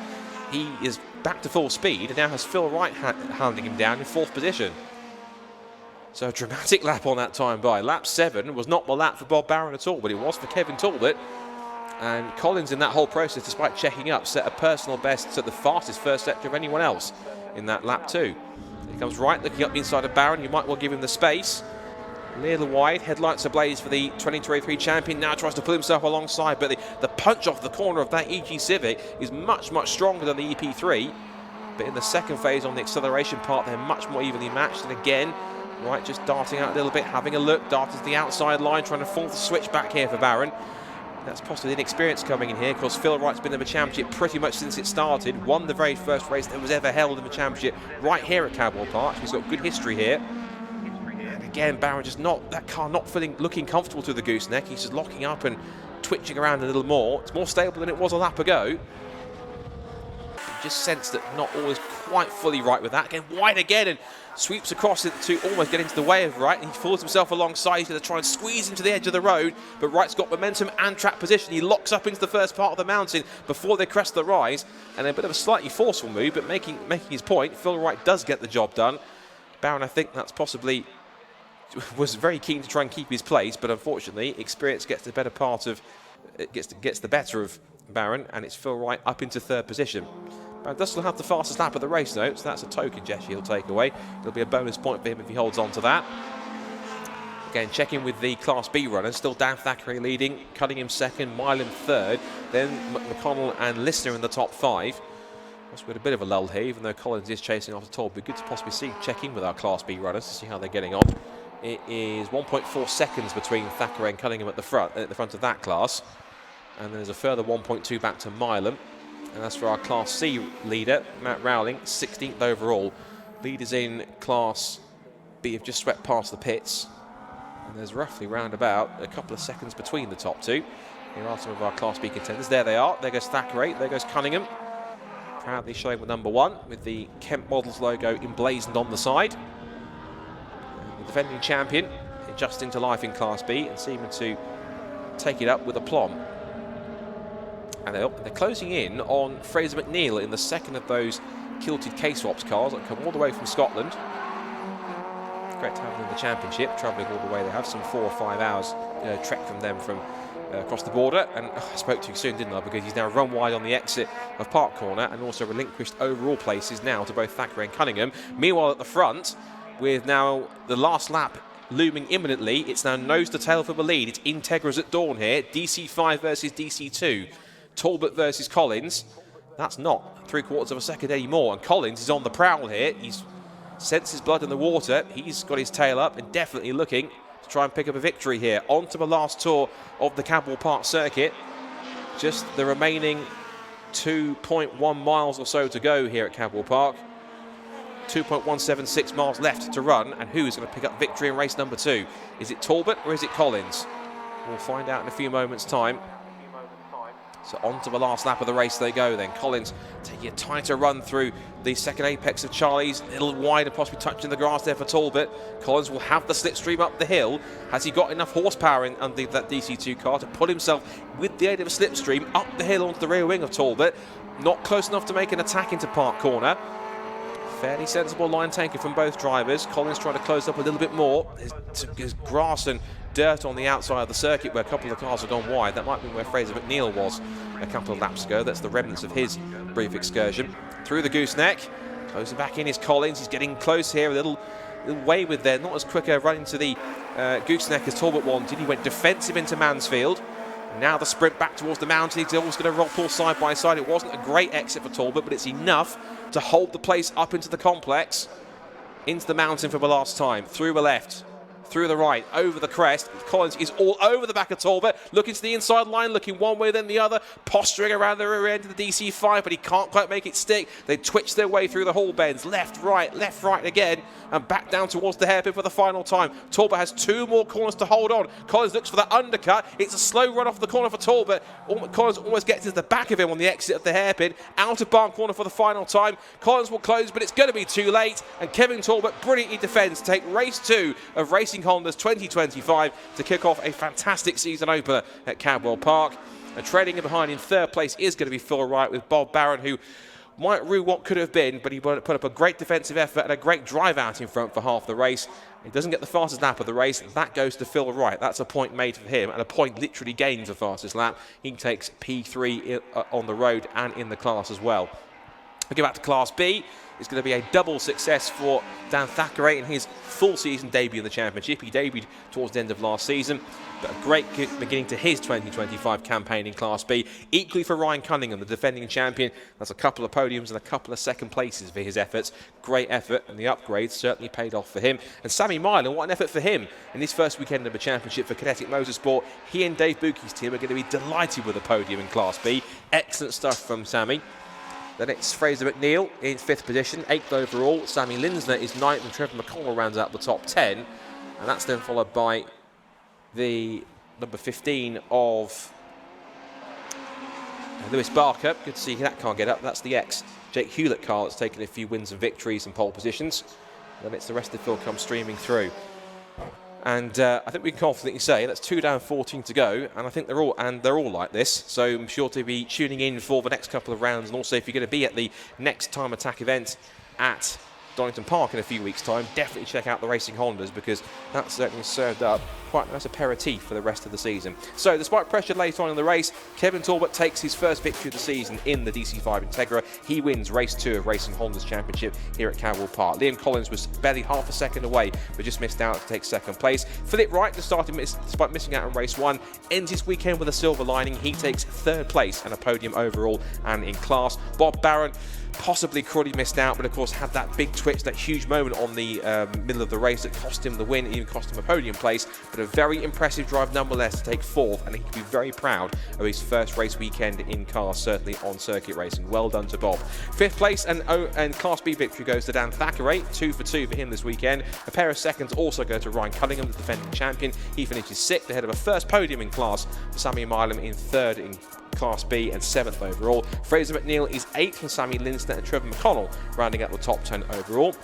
he is back to full speed and now has Phil Wright handing him down in fourth position. So a dramatic lap on that time by. Lap 7 was not the lap for Bob Barron at all, but it was for Kevin Talbot. And Collins in that whole process, despite checking up, set a personal best at the fastest first sector of anyone else in that lap 2. He comes right, looking up the inside of Barron. You might well give him the space. A little wide, headlights ablaze for the 2023 champion. Now tries to pull himself alongside, but the punch off the corner of that EG Civic is much, much stronger than the EP3. But in the second phase on the acceleration part, they're much more evenly matched. And again, Wright just darting out a little bit, having a look, darting to the outside line, trying to force the switch back here for Barron. That's possibly inexperience coming in here, because Phil Wright's been in the championship pretty much since it started. Won the very first race that was ever held in the championship right here at Cadwell Park. He's got good history here. And again, Barron just that car not looking comfortable through the gooseneck. He's just locking up and twitching around a little more. It's more stable than it was a lap ago. You just sense that not all is quite fully right with that. Again, wide again, and sweeps across it to almost get into the way of Wright. And he falls himself alongside. He's going to try and squeeze into the edge of the road, but Wright's got momentum and track position. He locks up into the first part of the mountain before they crest the rise, and a bit of a slightly forceful move, but making his point. Phil Wright does get the job done. Barron, I think that's possibly was very keen to try and keep his place, but unfortunately, experience gets the better part of gets the better of Barron, and it's Phil Wright up into third position. Barron does still have the fastest lap of the race, though, so that's a token gesture he'll take away. It'll be a bonus point for him if he holds on to that. Again, checking with the Class B runners. Still Dan Thackeray leading, Cunningham second, Milan third. Then McConnell and Listener in the top 5. Also, with a bit of a lull here, even though Collins is chasing after Talbot. Good to possibly see, check in with our Class B runners to see how they're getting on. It is 1.4 seconds between Thackeray and Cunningham at the front of that class. And there's a further 1.2 back to Milan. And that's for our Class C leader, Matt Rowling, 16th overall. Leaders in Class B have just swept past the pits. And there's roughly round about a couple of seconds between the top 2. Here are some of our Class B contenders. There they are. There goes Thackeray. There goes Cunningham. Proudly showing with number 1 with the Kemp Models logo emblazoned on the side. And the defending champion adjusting to life in Class B and seeming to take it up with aplomb. And they're closing in on Fraser McNeil in the second of those kilted K-Swaps cars that come all the way from Scotland. Great to have them in the championship, travelling all the way. They have some 4 or 5 hours trek from them from across the border. And I spoke too soon, didn't I? Because he's now run wide on the exit of Park Corner and also relinquished overall places now to both Thackeray and Cunningham. Meanwhile, at the front, with now the last lap looming imminently, it's now nose to tail for the lead. It's Integras at dawn here. DC5 versus DC2. Talbot versus Collins. That's not 3/4 of a second anymore. And Collins is on the prowl here. He's sensed his blood in the water. He's got his tail up and definitely looking to try and pick up a victory here. On to the last tour of the Cadwell Park circuit. Just the remaining 2.1 miles or so to go here at Cadwell Park. 2.176 miles left to run. And who's going to pick up victory in race number 2? Is it Talbot or is it Collins? We'll find out in a few moments' time. So on to the last lap of the race they go then. Collins taking a tighter run through the second apex of Charlie's. A little wide and possibly touching the grass there for Talbot. Collins will have the slipstream up the hill. Has he got enough horsepower under that DC2 car to put himself, with the aid of a slipstream, up the hill onto the rear wing of Talbot? Not close enough to make an attack into Park Corner. Fairly sensible line taken from both drivers. Collins trying to close up a little bit more. There's grass and dirt on the outside of the circuit where a couple of the cars have gone wide. That might be where Fraser McNeil was a couple of laps ago. That's the remnants of his brief excursion. Through the gooseneck, closing back in is Collins. He's getting close here, a little wayward there. Not as quick a run into the gooseneck as Talbot wanted. He went defensive into Mansfield. Now the sprint back towards the mountain. He's always going to pull side by side. It wasn't a great exit for Talbot, but it's enough to hold the place up into the complex, into the mountain for the last time. Through the left, through the right, over the crest. Collins is all over the back of Talbot, looking to the inside line, looking one way then the other, posturing around the rear end of the DC5, but he can't quite make it stick. They twitch their way through the hall bends, left, right again, and back down towards the hairpin for the final time. Talbot has 2 more corners to hold on. Collins looks for that undercut. It's a slow run off the corner for Talbot. Collins almost gets to the back of him on the exit of the hairpin. Out of barn corner for the final time. Collins will close, but it's going to be too late. And Kevin Talbot brilliantly defends to take race 2 of Racing Hondas 2025 to kick off a fantastic season opener at Cadwell Park. And trailing in behind in 3rd place is going to be Phil Wright with Bob Barron, who might rue what could have been, but he put up a great defensive effort and a great drive out in front for half the race. He doesn't get the fastest lap of the race. That goes to Phil Wright. That's a point made for him, and a point literally gained for fastest lap. He takes P3 on the road and in the class as well. We go back to Class B. It's going to be a double success for Dan Thackeray in his full season debut in the championship. He debuted towards the end of last season, but a great beginning to his 2025 campaign in Class B. Equally for Ryan Cunningham, the defending champion. That's a couple of podiums and a couple of second places for his efforts. Great effort, and the upgrades certainly paid off for him. And Sammy Milan, what an effort for him in his first weekend of a championship for Kinetic Motorsport. He and Dave Bucky's team are going to be delighted with a podium in Class B. Excellent stuff from Sammy. Then it's Fraser McNeil in 5th position, 8th overall. Sammy Linsner is 9th, and Trevor McConnell rounds out the top 10. And that's then followed by the number 15 of Lewis Barker. Good to see that car get up. That's the ex-Jake Hewlett car that's taken a few wins and victories and pole positions. Then it's the rest of the field come streaming through. And I think we can confidently say that's 2 down, 14 to go, and I think they're all like this. So I'm sure to be tuning in for the next couple of rounds, and also if you're going to be at the next time attack event at Donington Park in a few weeks' time, definitely check out the Racing Hondas, because that's certainly served up quite a nice aperitif for the rest of the season. So despite pressure later on in the race, Kevin Talbot takes his first victory of the season in the DC5 Integra. He wins race 2 of Racing Hondas Championship here at Cadwell Park. Liam Collins was barely half a second away, but just missed out to take second place. Philip Wright, despite missing out on race 1, ends his weekend with a silver lining. He takes third place and a podium overall and in class. Bob Barron possibly cruelly missed out, but of course had that big twitch, that huge moment on the middle of the race that cost him the win, even cost him a podium place, but a very impressive drive nonetheless to take 4th, and he can be very proud of his first race weekend in cars, certainly on circuit racing. Well done to Bob. 5th place and Class B victory goes to Dan Thackeray, 2 for 2 for him this weekend. A pair of seconds also go to Ryan Cunningham, the defending champion. He finishes 6th ahead of a first podium in class for Sammy Milam in 3rd in Class B and 7th overall. Fraser McNeil is 8th for Sammy Lindstedt and Trevor McConnell, rounding out the top 10 overall.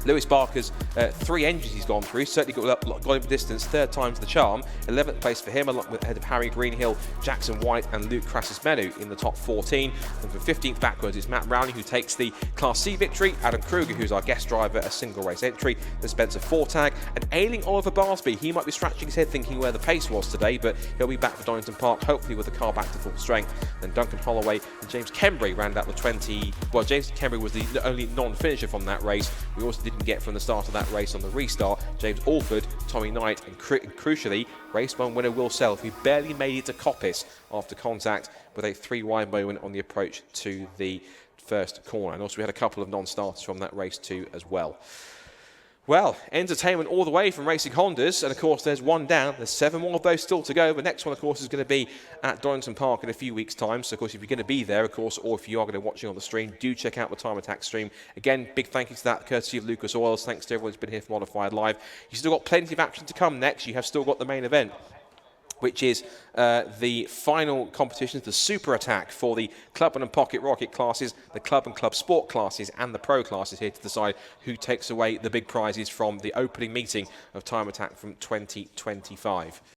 Lewis Barker's 3 engines he's gone through, certainly got him distance, 3rd time's the charm. 11th place for him, along with ahead of Harry Greenhill, Jackson White and Luke Crassus-Menu in the top 14. And from 15th backwards is Matt Brownlee, who takes the Class C victory. Adam Kruger, who's our guest driver, a single race entry. Then Spencer Fortag and ailing Oliver Barsby. He might be scratching his head thinking where the pace was today, but he'll be back for Donington Park, hopefully with the car back to full strength. Then Duncan Holloway and James Kembry round out the 20. Well, James Kembry was the only non-finisher from that race. We also didn't get from the start of that race on the restart James Alford, Tommy Knight, and crucially race 1 winner Will Self, who barely made it to Coppice after contact with a 3 wide moment on the approach to the first corner. And also we had a couple of non-starters from that race too as well. Well, entertainment all the way from Racing Hondas, and of course there's one down. There's 7 more of those still to go. The next one, of course, is going to be at Donington Park in a few weeks' time. So, of course, if you're going to be there, of course, or if you are going to be watching on the stream, do check out the Time Attack stream. Again, big thank you to that, courtesy of Lucas Oils. Thanks to everyone who's been here for Modified Live. You've still got plenty of action to come next. You have still got the main event, which is the final competitions, the Super Attack for the Club and Pocket Rocket classes, the Club and Club Sport classes, and the Pro classes, here to decide who takes away the big prizes from the opening meeting of Time Attack from 2025.